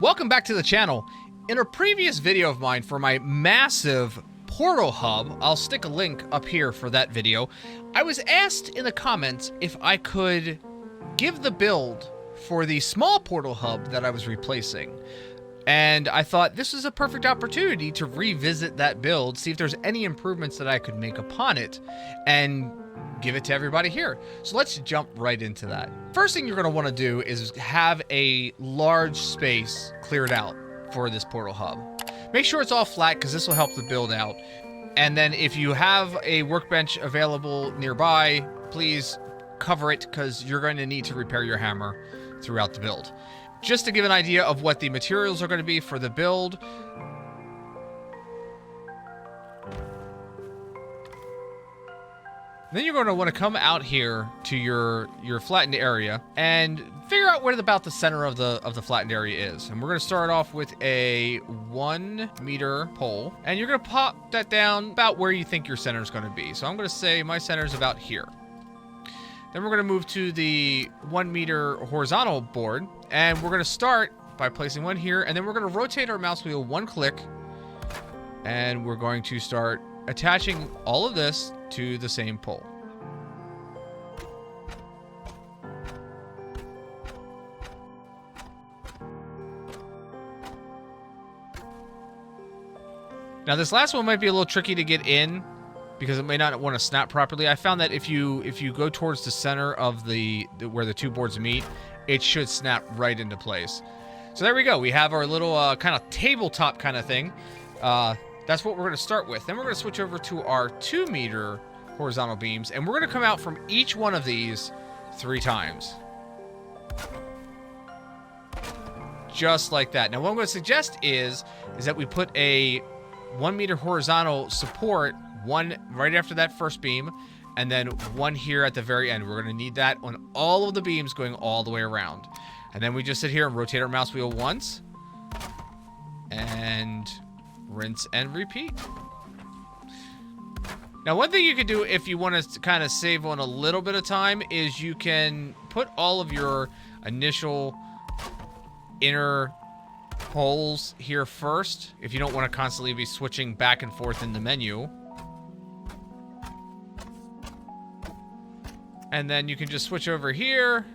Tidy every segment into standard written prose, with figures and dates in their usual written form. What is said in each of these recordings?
Welcome back to the channel. In a previous video of mine for my massive portal hub, I'll stick a link up here for that video, I was asked in the comments if I could give the build for the small portal hub that I was replacing. And I thought this is a perfect opportunity to revisit that build, see if there's any improvements that I could make upon it, and give it to everybody here. So let's jump right into that. First thing you're going to want to do is have a large space cleared out for this portal hub. Make sure it's all flat because this will help the build out. And then if you have a workbench available nearby, please cover it because you're going to need to repair your hammer throughout the build. Just to give an idea of what the materials are going to be for the build, then you're going to want to come out here to your flattened area and figure out where about the center of the flattened area is. And we're going to start off with a 1 meter pole, and you're going to pop that down about where you think your center is going to be. So I'm going to say my center is about here. Then we're going to move to the 1 meter horizontal board, and we're going to start by placing one here, and then we're going to rotate our mouse wheel 1 click, and we're going to start attaching all of this to the same pole. Now this last one might be a little tricky to get in because it may not want to snap properly. I found that if you go towards the center of where the two boards meet, it should snap right into place. So there we go. We have our little kind of tabletop kind of thing. That's what we're going to start with. Then we're going to switch over to our 2 meter horizontal beams, and we're going to come out from each one of these 3 times. Just like that. Now what I'm going to suggest is that we put a 1 meter horizontal support, one right after that first beam, and then one here at the very end. We're going to need that on all of the beams going all the way around. And then we just sit here and rotate our mouse wheel once, and rinse and repeat. Now one thing you could do if you want to kind of save on a little bit of time is you can put all of your initial inner poles here first if you don't want to constantly be switching back and forth in the menu. And then you can just switch over here,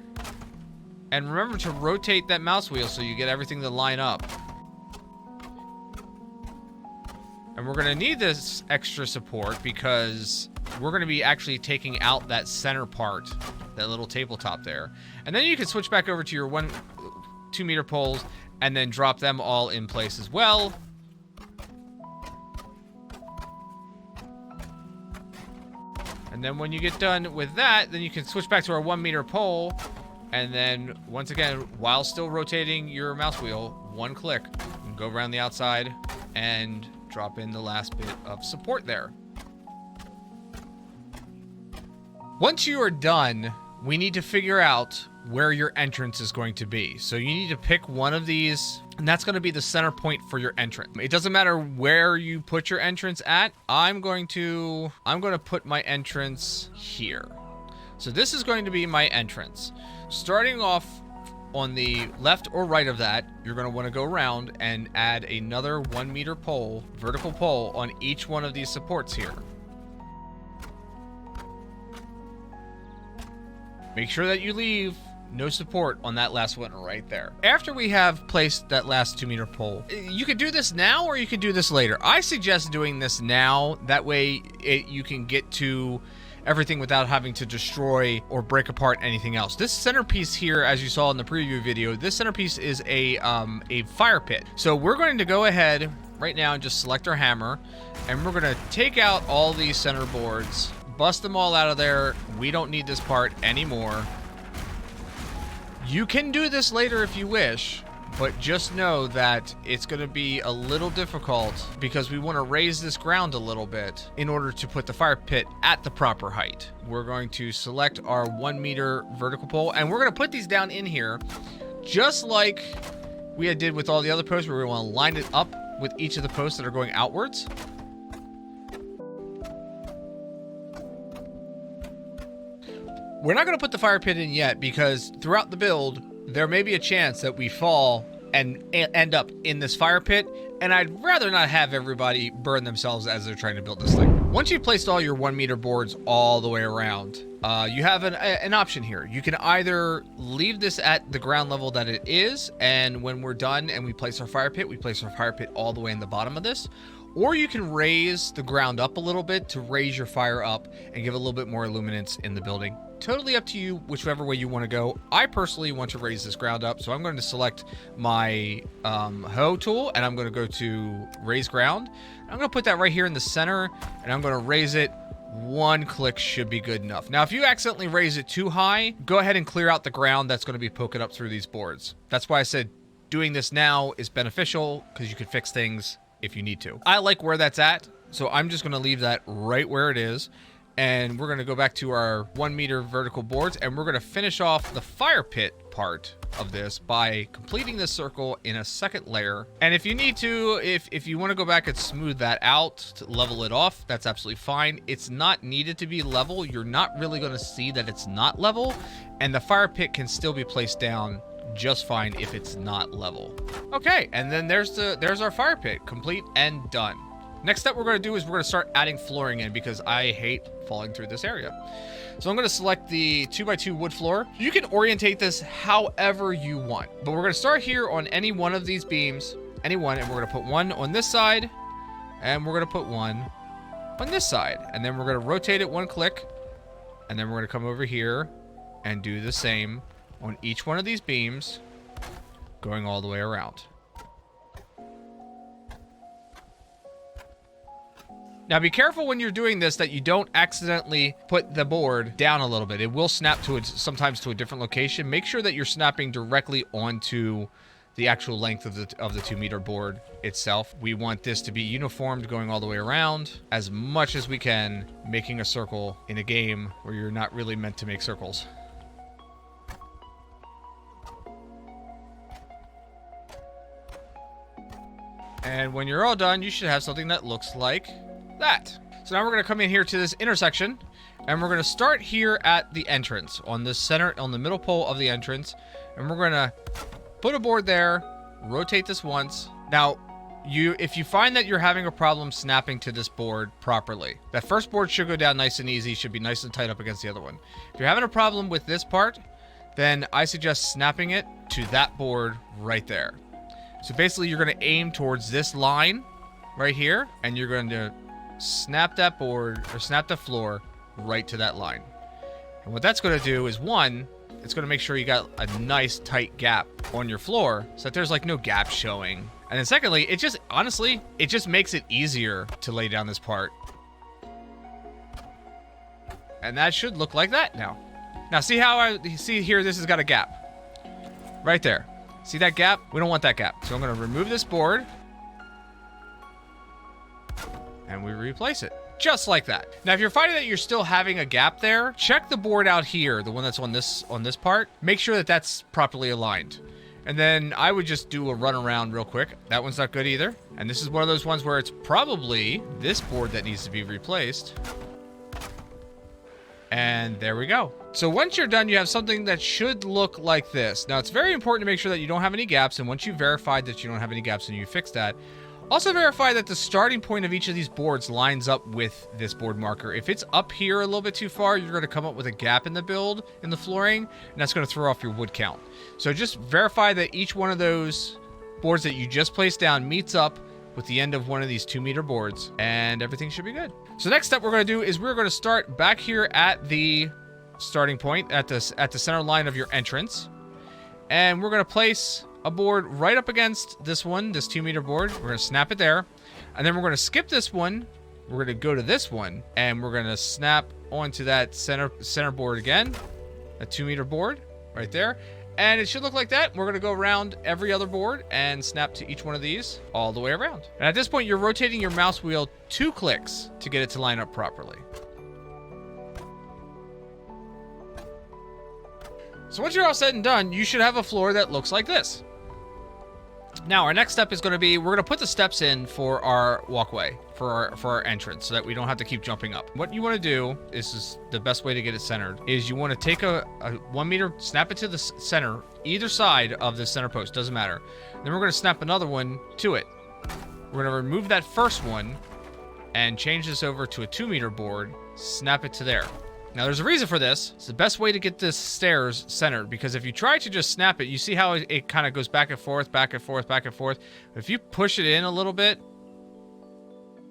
and remember to rotate that mouse wheel so you get everything to line up. And we're going to need this extra support because we're going to be actually taking out that center part, that little tabletop there. And then you can switch back over to your 2 meter poles and then drop them all in place as well. And then when you get done with that, then you can switch back to our 1 meter pole. And then once again, while still rotating your mouse wheel, 1 click, and go around the outside and drop in the last bit of support there. Once you are done, we need to figure out where your entrance is going to be. So you need to pick one of these, and that's going to be the center point for your entrance. It doesn't matter where you put your entrance at. I'm going to put my entrance here. So this is going to be my entrance. Starting off on the left or right of that, you're going to want to go around and add another 1 meter pole, vertical pole, on each one of these supports here. Make sure that you leave no support on that last one right there. After we have placed that last 2 meter pole, you can do this now or you can do this later. I suggest doing this now. That way you can get to everything without having to destroy or break apart anything else. This centerpiece here, as you saw in the preview video, this centerpiece is a fire pit. So we're going to go ahead right now and just select our hammer, and we're going to take out all these center boards, bust them all out of there. We don't need this part anymore. You can do this later if you wish, but just know that it's going to be a little difficult because we want to raise this ground a little bit in order to put the fire pit at the proper height. We're going to select our 1 meter vertical pole, and we're going to put these down in here just like we did with all the other posts. We're going to want to line it up with each of the posts that are going outwards. We're not going to put the fire pit in yet because throughout the build, there may be a chance that we fall and end up in this fire pit. And I'd rather not have everybody burn themselves as they're trying to build this thing. Once you've placed all your 1 meter boards all the way around, you have an option here. You can either leave this at the ground level that it is, and when we're done and we place our fire pit, we place our fire pit all the way in the bottom of this. Or you can raise the ground up a little bit to raise your fire up and give a little bit more illuminance in the building. Totally up to you, whichever way you want to go. I personally want to raise this ground up, so I'm going to select my hoe tool, and I'm going to go to raise ground. I'm going to put that right here in the center, and I'm going to raise it. 1 click should be good enough. Now, if you accidentally raise it too high, go ahead and clear out the ground that's going to be poking up through these boards. That's why I said doing this now is beneficial, because you can fix things if you need to. I like where that's at, so I'm just going to leave that right where it is. And we're going to go back to our 1 meter vertical boards, and we're going to finish off the fire pit part of this by completing this circle in a second layer. And if you need to, if you want to go back and smooth that out to level it off, that's absolutely fine. It's not needed to be level. You're not really going to see that it's not level, and the fire pit can still be placed down just fine if it's not level. Okay, and then there's our fire pit, complete and done. Next step we're going to do is we're going to start adding flooring in, because I hate falling through this area. So I'm going to select the 2x2 wood floor. You can orientate this however you want, but we're going to start here on any one of these beams, any one, and we're going to put one on this side, and we're going to put one on this side, and then we're going to rotate it 1 click, and then we're going to come over here and do the same on each one of these beams, going all the way around. Now be careful when you're doing this that you don't accidentally put the board down a little bit. It will snap to it sometimes to a different location. Make sure that you're snapping directly onto the actual length of the 2 meter board itself. We want this to be uniformed going all the way around as much as we can, making a circle in a game where you're not really meant to make circles. And when you're all done, you should have something that looks like that. So now we're going to come in here to this intersection, and we're going to start here at the entrance on the center, on the middle pole of the entrance, and we're going to put a board there, rotate this once. Now, if you find that you're having a problem snapping to this board properly, that first board should go down nice and easy, should be nice and tight up against the other one. If you're having a problem with this part, then I suggest snapping it to that board right there. So basically, you're going to aim towards this line right here, and you're going to snap that board, or snap the floor right to that line. And what that's going to do is, one, it's going to make sure you got a nice tight gap on your floor so that there's like no gap showing. And then secondly, it just, honestly, it just makes it easier to lay down this part. And that should look like that now. Now see how I see here, this has got a gap right there. See that gap? We don't want that gap. So I'm going to remove this board, and we replace it. Just like that. Now, if you're finding that you're still having a gap there, check the board out here, the one that's on this part. Make sure that that's properly aligned. And then I would just do a run around real quick. That one's not good either. And this is one of those ones where it's probably this board that needs to be replaced. And there we go. So once you're done, you have something that should look like this. Now, it's very important to make sure that you don't have any gaps. And once you've verified that you don't have any gaps and you fix that, also verify that the starting point of each of these boards lines up with this board marker. If it's up here a little bit too far, you're going to come up with a gap in the build, in the flooring, and that's going to throw off your wood count. So just verify that each one of those boards that you just placed down meets up with the end of one of these 2 meter boards, and everything should be good. So next step we're going to do is we're going to start back here at the starting point, at the center line of your entrance, and we're going to place a board right up against this one, this 2 meter board. We're going to snap it there, and then we're going to skip this one. We're going to go to this one, and we're going to snap onto that center board again, a 2 meter board right there. And it should look like that. We're going to go around every other board and snap to each one of these all the way around. And at this point, you're rotating your mouse wheel 2 clicks to get it to line up properly. So once you're all said and done, you should have a floor that looks like this. Now, our next step is going to be, we're going to put the steps in for our walkway. for our entrance so that we don't have to keep jumping up. What you want to do, is the best way to get it centered, is you want to take a 1 meter, snap it to the center, either side of the center post, doesn't matter. Then we're going to snap another one to it. We're going to remove that first one and change this over to a 2 meter board, snap it to there. Now there's a reason for this. It's the best way to get this stairs centered, because if you try to just snap it, you see how it kind of goes back and forth, back and forth, back and forth. If you push it in a little bit,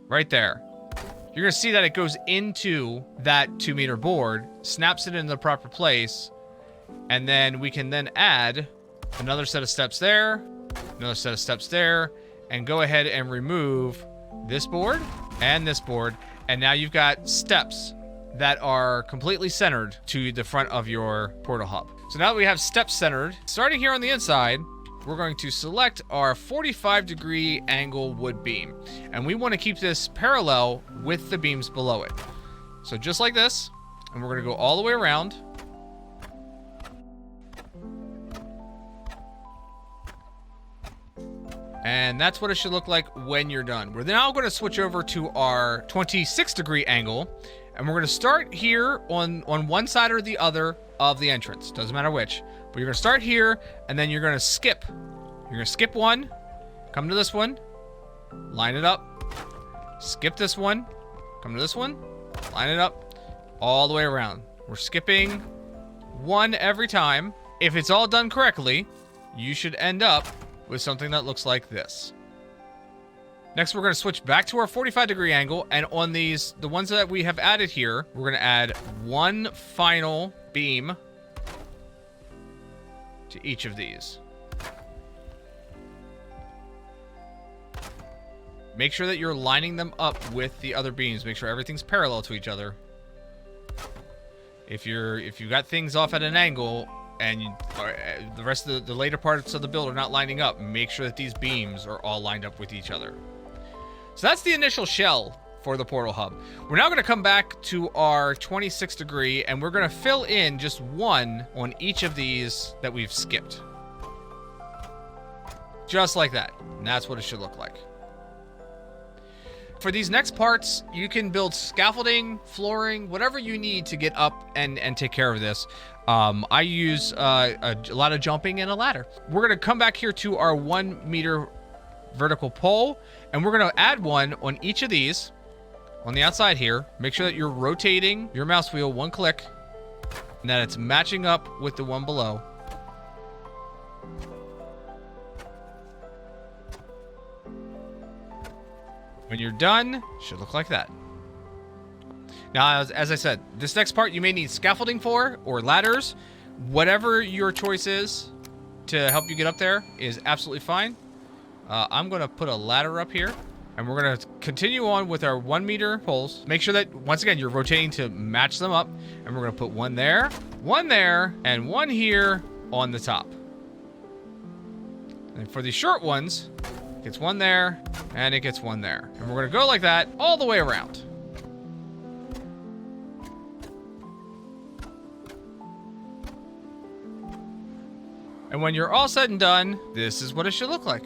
right there, you're gonna see that it goes into that 2 meter board, snaps it in the proper place, and then we can then add another set of steps there, another set of steps there, and go ahead and remove this board and this board, and now you've got steps that are completely centered to the front of your portal hub. So now that we have steps centered, starting here on the inside, we're going to select our 45-degree angle wood beam. And we want to keep this parallel with the beams below it. So just like this, and we're going to go all the way around. And that's what it should look like when you're done. We're now going to switch over to our 26-degree angle. And we're going to start here on one side or the other of the entrance. Doesn't matter which. But you're going to start here, and then you're going to skip. You're going to skip one, come to this one, line it up, skip this one, come to this one, line it up, all the way around. We're skipping one every time. If it's all done correctly, you should end up with something that looks like this. Next, we're going to switch back to our 45-degree angle, and on these, the ones that we have added here, we're going to add one final beam to each of these. Make sure that you're lining them up with the other beams. Make sure everything's parallel to each other. If you got things off at an angle and the rest of the later parts of the build are not lining up, make sure that these beams are all lined up with each other. So that's the initial shell for the portal hub. We're now going to come back to our 26-degree, and we're going to fill in just one on each of these that we've skipped. Just like that. And that's what it should look like. For these next parts, you can build scaffolding, flooring, whatever you need to get up and take care of this. I use a lot of jumping and a ladder. We're going to come back here to our 1 meter vertical pole, and we're going to add one on each of these on the outside here. Make sure that you're rotating your mouse wheel one click and that it's matching up with the one below. When you're done, it should look like that. Now, as I said, this next part you may need scaffolding for, or ladders. Whatever your choice is to help you get up there is absolutely fine. I'm going to put a ladder up here, and we're going to continue on with our 1 meter poles. Make sure that, once again, you're rotating to match them up, and we're going to put one there, and one here on the top. And for these short ones, it gets one there, and it gets one there. And we're going to go like that all the way around. And when you're all said and done, this is what it should look like.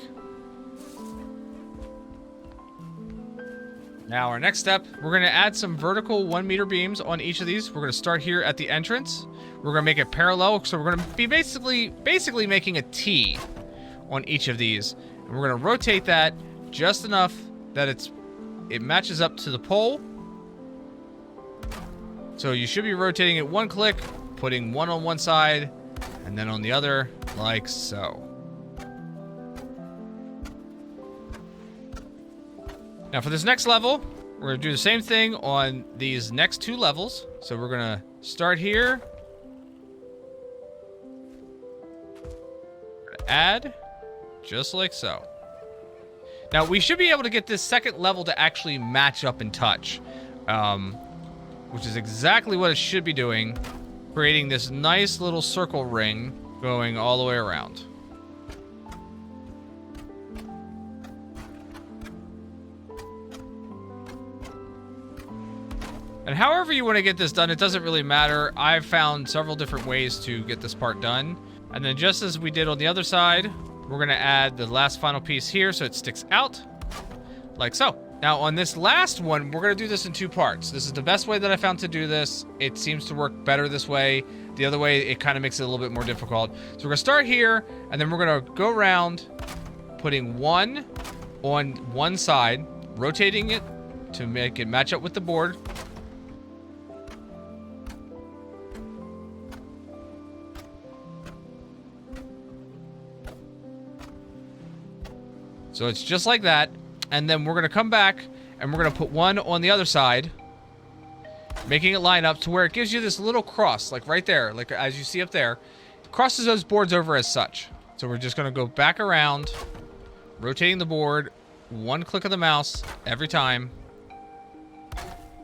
Now, our next step, we're going to add some vertical 1 meter beams on each of these. We're going to start here at the entrance. We're going to make it parallel, so we're going to be basically making a T on each of these. And we're going to rotate that just enough that it matches up to the pole. So you should be rotating it one click, putting one on one side, and then on the other, like so. Now for this next level, we're going to do the same thing on these next 2 levels. So we're going to start here. We're going to add, just like so. Now we should be able to get this second level to actually match up and touch, which is exactly what it should be doing, creating this nice little circle ring going all the way around. And however you want to get this done, it doesn't really matter. I've found several different ways to get this part done. And then just as we did on the other side, we're going to add the last final piece here so it sticks out, like so. Now Now on this last one, we're going to do this in 2 parts. This is the best way that I found to do this. It seems to work better this way. The other way, it kind of makes it a little bit more difficult. So we're going to start here, and then we're going to go around putting one on one side, rotating it to make it match up with the board. So it's just like that. And then we're going to come back and we're going to put one on the other side, making it line up to where it gives you this little cross, like right there, like as you see up there. It crosses those boards over as such. So we're just going to go back around, rotating the board, one click of the mouse every time,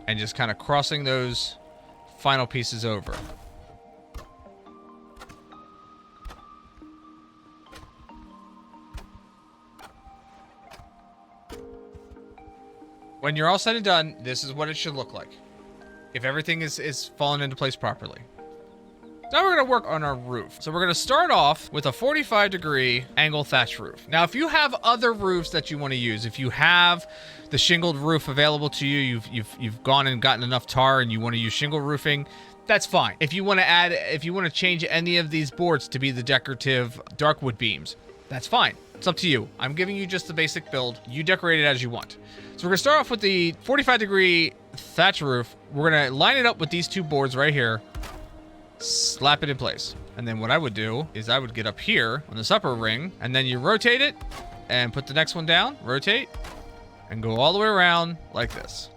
and just kind of crossing those final pieces over. When you're all said and done, this is what it should look like, if everything is falling into place properly. Now we're going to work on our roof. So we're going to start off with a 45-degree angle thatch roof. Now, if you have other roofs that you want to use, if you have the shingled roof available to you, you've gone and gotten enough tar and you want to use shingle roofing, that's fine. If you want to change any of these boards to be the decorative dark wood beams, that's fine. It's up to you. I'm giving you just the basic build. You decorate it as you want. So we're going to start off with the 45-degree thatch roof. We're going to line it up with these 2 boards right here. Slap it in place. And then what I would do is I would get up here on this upper ring, and then you rotate it and put the next one down, rotate, and go all the way around like this.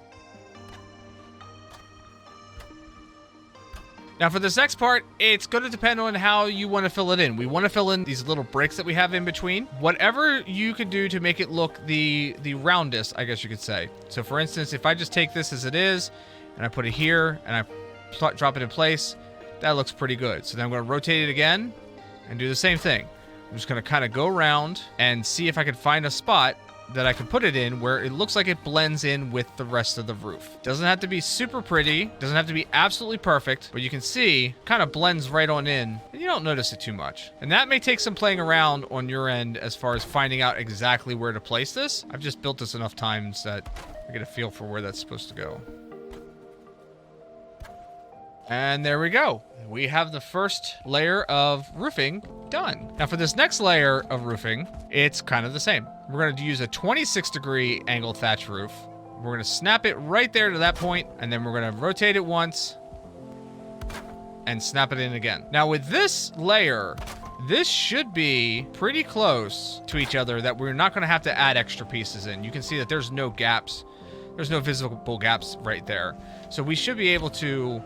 Now for this next part, it's going to depend on how you want to fill it in. We want to fill in these little breaks that we have in between. Whatever you can do to make it look the roundest, I guess you could say. So for instance, if I just take this as it is, and I put it here, and I drop it in place, that looks pretty good. So then I'm going to rotate it again, and do the same thing. I'm just going to kind of go around, and see if I can find a spot that I can put it in where it looks like it blends in with the rest of the roof. Doesn't have to be super pretty, doesn't have to be absolutely perfect, but you can see kind of blends right on in and you don't notice it too much. And that may take some playing around on your end as far as finding out exactly where to place this. I've just built this enough times that I get a feel for where that's supposed to go. And there we go. We have the first layer of roofing done. Now for this next layer of roofing, it's kind of the same. We're going to use a 26-degree angle thatch roof. We're going to snap it right there to that point, and then we're going to rotate it once and snap it in again. Now with this layer, this should be pretty close to each other that we're not going to have to add extra pieces in. You can see that there's no gaps. There's no visible gaps right there. So we should be able to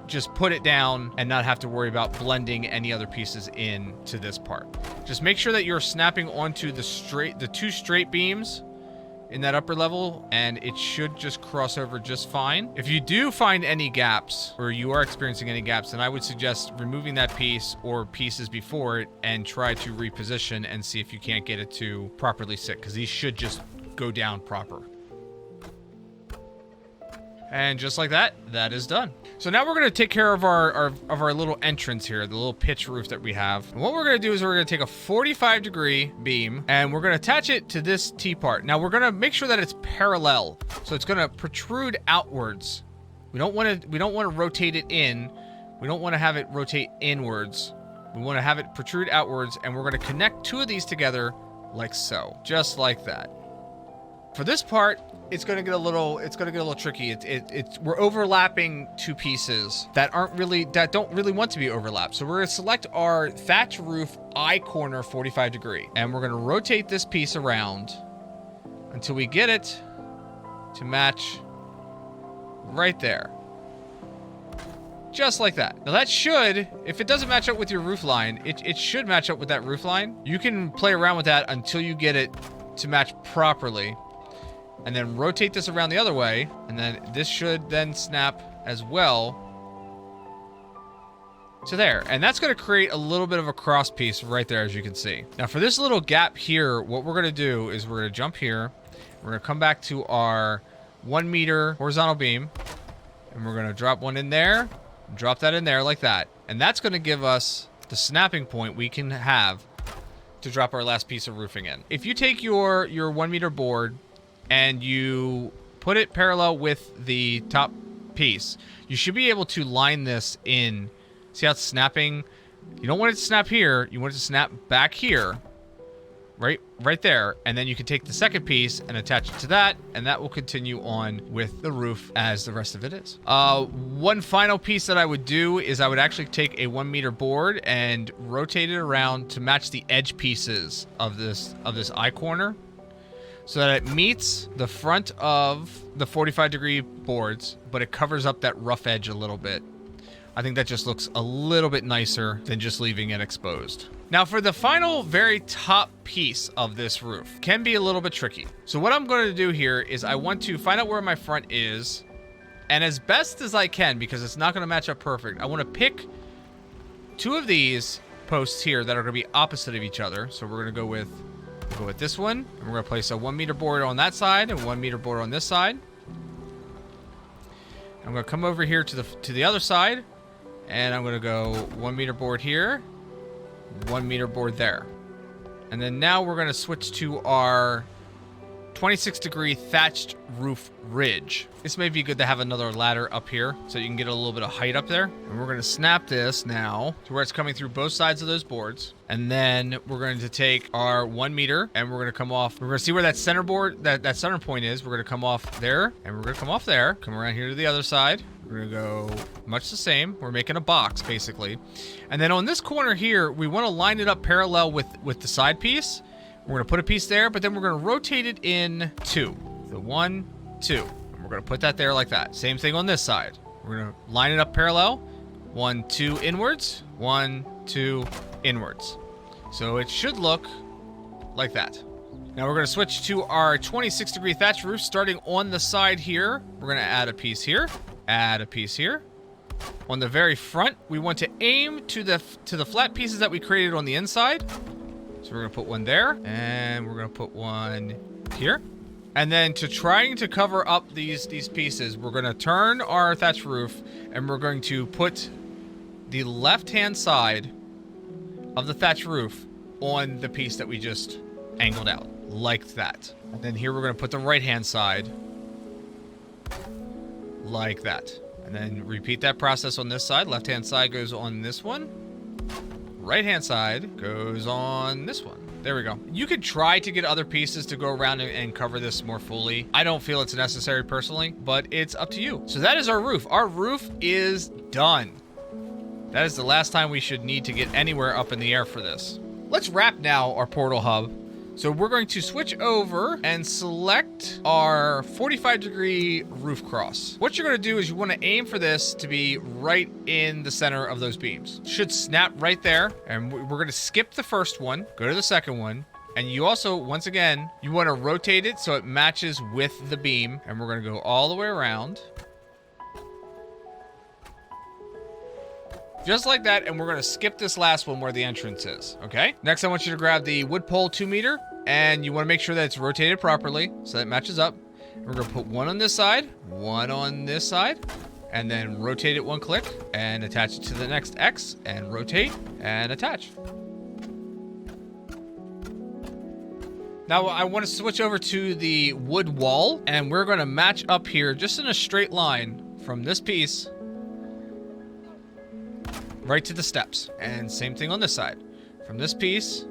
just put it down and not have to worry about blending any other pieces in to this part. Just make sure that you're snapping onto the 2 straight beams in that upper level, and it should just cross over just fine. If you do find any gaps, or you are experiencing any gaps, then I would suggest removing that piece or pieces before it and try to reposition and see if you can't get it to properly sit, because these should just go down proper. And just like that, that is done. So now we're going to take care of our little entrance here, the little pitch roof that we have. And what we're going to do is we're going to take a 45-degree beam and we're going to attach it to this T part. Now we're going to make sure that it's parallel. So it's going to protrude outwards. We don't want to rotate it in. We don't want to have it rotate inwards. We want to have it protrude outwards, and we're going to connect 2 of these together like so, just like that. For this part, it's going to get a little tricky. We're overlapping 2 pieces that don't really want to be overlapped. So we're going to select our thatch roof eye corner 45-degree, and we're going to rotate this piece around until we get it to match right there. Just like that. Now that should, if it doesn't match up with your roof line, it should match up with that roof line. You can play around with that until you get it to match properly. And then rotate this around the other way, and then this should then snap as well to there. And that's going to create a little bit of a cross piece right there, as you can see. Now for this little gap here, what we're going to do is we're going to jump here. We're going to come back to our 1 meter horizontal beam, and we're going to drop one in there, drop that in there like that. And that's going to give us the snapping point we can have to drop our last piece of roofing in. If you take your 1 meter board, and you put it parallel with the top piece, you should be able to line this in. See how it's snapping? You don't want it to snap here. You want it to snap back here. Right there. And then you can take the second piece and attach it to that, and that will continue on with the roof as the rest of it is. One final piece that I would do is I would actually take a 1 meter board and rotate it around to match the edge pieces of this eye corner, so that it meets the front of the 45-degree boards, but it covers up that rough edge a little bit. I think that just looks a little bit nicer than just leaving it exposed. Now for the final, very top piece of this roof, can be a little bit tricky. So what I'm going to do here is I want to find out where my front is, and as best as I can, because it's not going to match up perfect, I want to pick 2 of these posts here that are going to be opposite of each other. So we're going to go with this one, and we're going to place a 1 meter board on that side and 1 meter board on this side. I'm going to come over here to the other side, and I'm going to go 1 meter board here, 1 meter board there. And then now we're going to switch to our 26-degree thatched roof ridge. This may be good to have another ladder up here so you can get a little bit of height up there. And we're going to snap this now to where it's coming through both sides of those boards. And then we're going to take our 1 meter and we're going to come off. We're going to see where that center board, that center point is. We're going to come off there, and we're going to come off there. Come around here to the other side. We're going to go much the same. We're making a box, basically. And then on this corner here, we want to line it up parallel with the side piece. We're going to put a piece there, but then we're going to rotate it in 2. The 1, 2. And we're going to put that there like that. Same thing on this side. We're going to line it up parallel. 1, 2 inwards. 1, 2 inwards. So it should look like that. Now we're going to switch to our 26-degree thatch roof, starting on the side here. We're going to add a piece here. Add a piece here. On the very front, we want to aim to the flat pieces that we created on the inside. So we're going to put one there, and we're going to put one here. And then trying to cover up these pieces, we're going to turn our thatch roof, and we're going to put the left-hand side of the thatch roof on the piece that we just angled out, like that. And then here we're going to put the right-hand side like that. And then repeat that process on this side. Left-hand side goes on this one. Right-hand side goes on this one. There we go. You could try to get other pieces to go around and cover this more fully. I don't feel it's necessary personally, but it's up to you. So that is our roof. Our roof is done. That is the last time we should need to get anywhere up in the air for this. Let's wrap now our portal hub. So we're going to switch over and select our 45-degree roof cross. What you're going to do is you want to aim for this to be right in the center of those beams. It should snap right there. And we're going to skip the first one, go to the second one. And you also, once again, you want to rotate it so it matches with the beam. And we're going to go all the way around. Just like that, and we're going to skip this last one where the entrance is, okay? Next, I want you to grab the wood pole 2 meter, and you want to make sure that it's rotated properly so that it matches up. And we're going to put one on this side, one on this side, and then rotate it 1 click, and attach it to the next X, and rotate, and attach. Now, I want to switch over to the wood wall, and we're going to match up here just in a straight line from this piece right to the steps. And same thing on this side. From this piece,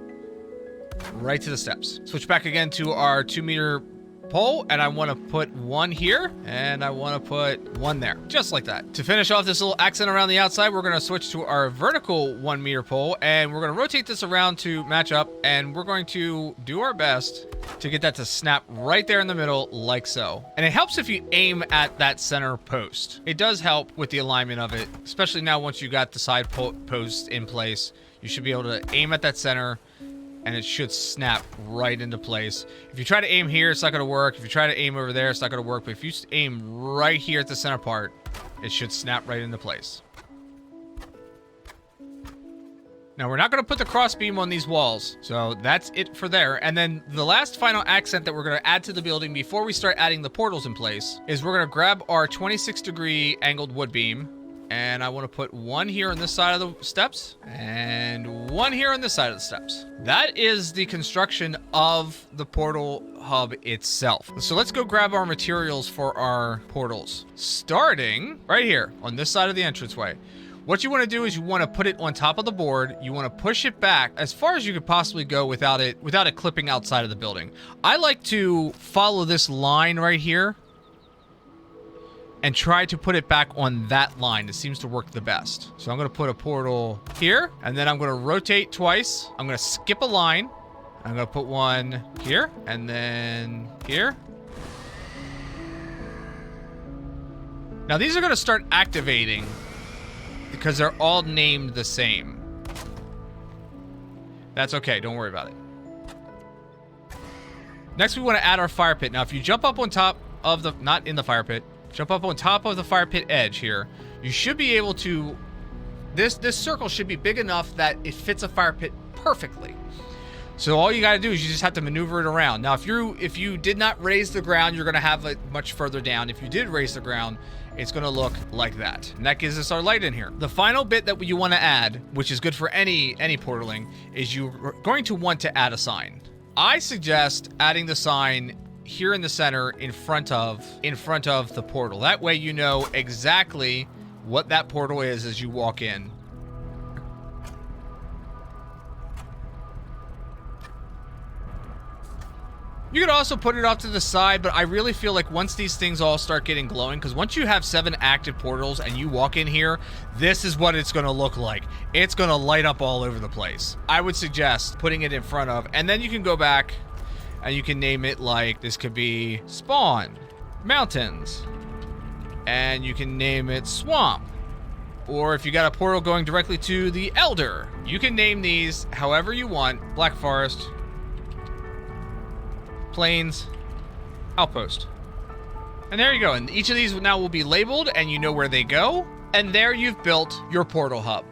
right to the steps. Switch back again to our 2 meter pole, and I want to put one here, and I want to put one there. Just like that. To finish off this little accent around the outside, we're going to switch to our vertical 1 meter pole, and we're going to rotate this around to match up, and we're going to do our best to get that to snap right there in the middle, like so. And it helps if you aim at that center post. It does help with the alignment of it, especially now once you got the side posts in place. You should be able to aim at that center, and it should snap right into place. If you try to aim here, it's not going to work. If you try to aim over there, it's not going to work. But if you aim right here at the center part, it should snap right into place. Now, we're not going to put the crossbeam on these walls, so that's it for there. And then the last final accent that we're going to add to the building before we start adding the portals in place is we're going to grab our 26-degree angled wood beam, And I want to put one here on this side of the steps and one here on this side of the steps. That is the construction of the portal hub itself. So let's go grab our materials for our portals. Starting right here on this side of the entranceway. What you want to do is you want to put it on top of the board. You want to push it back as far as you could possibly go without it clipping outside of the building. I like to follow this line right here and try to put it back on that line. It seems to work the best. So I'm going to put a portal here, and then I'm going to rotate twice. I'm going to skip a line. I'm going to put one here, and then here. Now these are going to start activating because they're all named the same. That's okay, don't worry about it. Next, we want to add our fire pit. Now, if you jump up on top of the, not in the fire pit, jump up on top of the fire pit edge here, you should be able to, this circle should be big enough that it fits a fire pit perfectly. So all you got to do is you just have to maneuver it around. Now, if you did not raise the ground, you're going to have it much further down. If you did raise the ground, it's going to look like that. And that gives us our light in here. The final bit that you want to add, which is good for any portaling, is you're going to want to add a sign. I suggest adding the sign here in the center in front of the portal. That way you know exactly what that portal is as you walk in. You could also put it off to the side, but I really feel like once these things all start getting glowing, because once you have 7 active portals and you walk in here, this is what it's going to look like. It's going to light up all over the place. I would suggest putting it in front of, and then you can go back and you can name it like, this could be Spawn, Mountains, and you can name it Swamp. Or if you got a portal going directly to the Elder, you can name these however you want. Black Forest, Plains, Outpost. And there you go. And each of these now will be labeled and you know where they go. And there you've built your portal hub.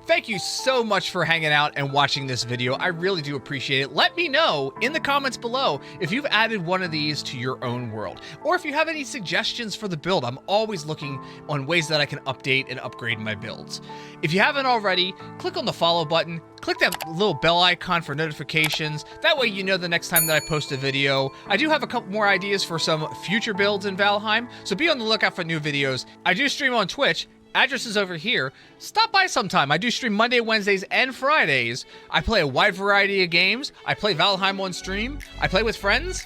Thank you so much for hanging out and watching this video. I really do appreciate it. Let me know in the comments below if you've added one of these to your own world, or if you have any suggestions for the build. I'm always looking on ways that I can update and upgrade my builds. If you haven't already, click on the follow button, click that little bell icon for notifications. That way you know the next time that I post a video. I do have a couple more ideas for some future builds in Valheim, so be on the lookout for new videos. I do stream on Twitch. Address is over here. Stop by sometime. I do stream Monday, Wednesdays, and Fridays. I play a wide variety of games. I play Valheim on stream. I play with friends.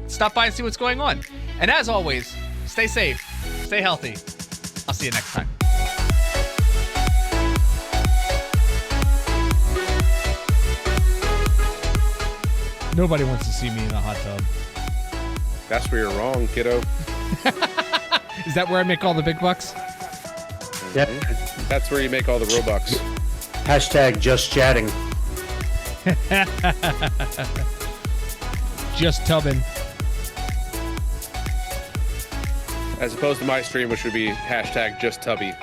Stop by and see what's going on. And as always, stay safe, stay healthy. I'll see you next time. Nobody wants to see me in a hot tub. That's where you're wrong, kiddo. Is that where I make all the big bucks? Yep. That's where you make all the Robux. Hashtag just chatting. Just tubbing. As opposed to my stream, which would be hashtag just tubby.